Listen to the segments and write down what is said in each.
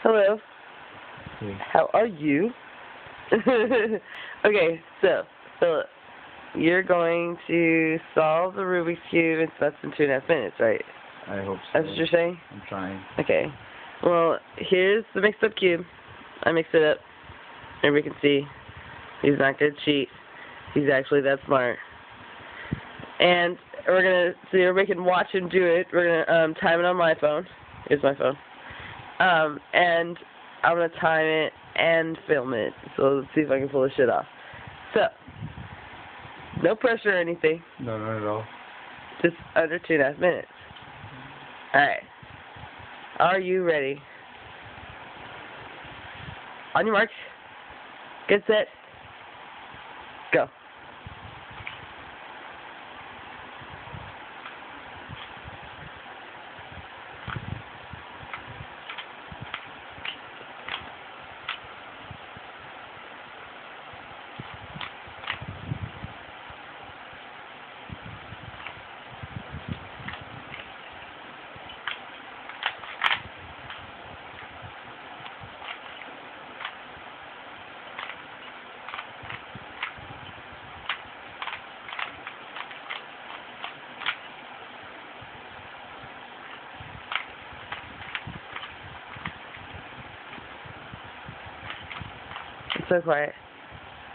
Hello. Hey. How are you? Okay, so, Philip, you're going to solve the Rubik's Cube in less than 2.5 minutes, right? I hope so. That's what you're saying? I'm trying. Okay. Well, here's the mixed-up cube. I mixed it up. Everybody can see. He's not going to cheat. He's actually that smart. And we're going to see, everybody can watch him do it. We're going to time it on my phone. Here's my phone. And I'm going to time it and film it. So let's see if I can pull this shit off. So, no pressure or anything. No, not at all. Just under 2.5 minutes. Alright. Are you ready? On your mark. Get set. Go. It's so quiet.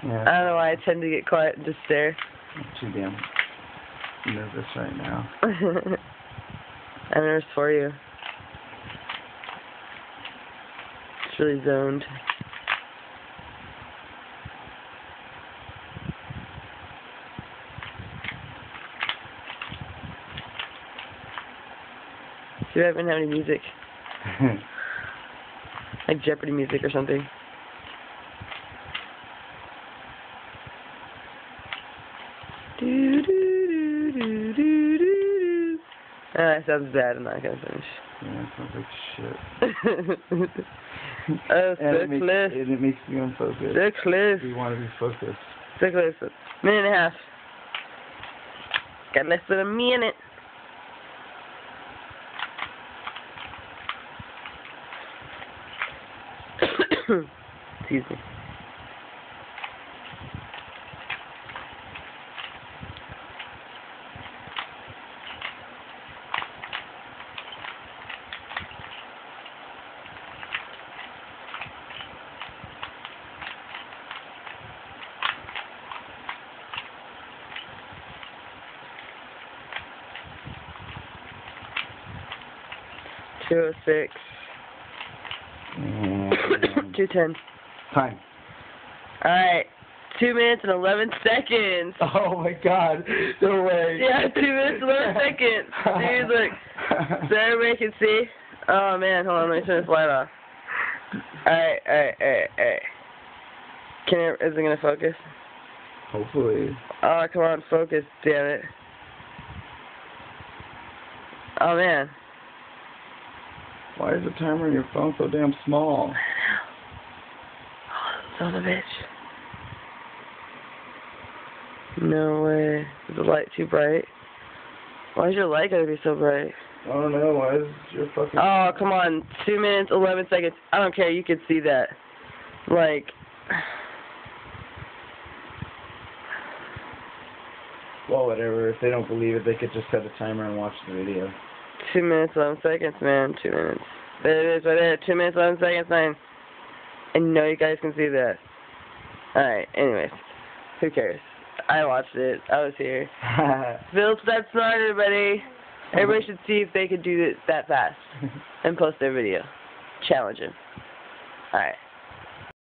Yeah. I don't know why I tend to get quiet and just stare. I'm too damn nervous right now. I'm nervous for you. It's really zoned. See if I haven't had any music. Like Jeopardy music or something. That sounds bad. I'm not gonna finish. Yeah, it sounds like shit. Oh, and so close. it makes me unfocused. So close. We want to be focused. So close. Minute and a half. Got less than a minute. Excuse me. Two 2:06. 2:10. Time. Alright. 2 minutes and 11 seconds. Oh my god. No way. Yeah, 2 minutes and 11 seconds. Dude, look. So everybody can see. Oh man, hold on, let me turn this light off. Alright. Is it gonna focus? Hopefully. Oh, come on, focus, damn it. Oh man. Why is the timer on your phone so damn small? Oh, son of a bitch. No way. Is the light too bright? Why is your light gotta be so bright? I don't know. Why is your fucking... Oh, come on. 2 minutes, 11 seconds. I don't care. You can see that. Like... Well, whatever. If they don't believe it, they could just set a timer and watch the video. 2 minutes, 11 seconds, man. 2 minutes. There it is, right there. 2 minutes, 11 seconds, man. I know you guys can see that. Alright, anyways. Who cares? I watched it. I was here. Philip's that smart, everybody. Everybody should see if they could do it that fast. And post their video. Challenge him. Alright.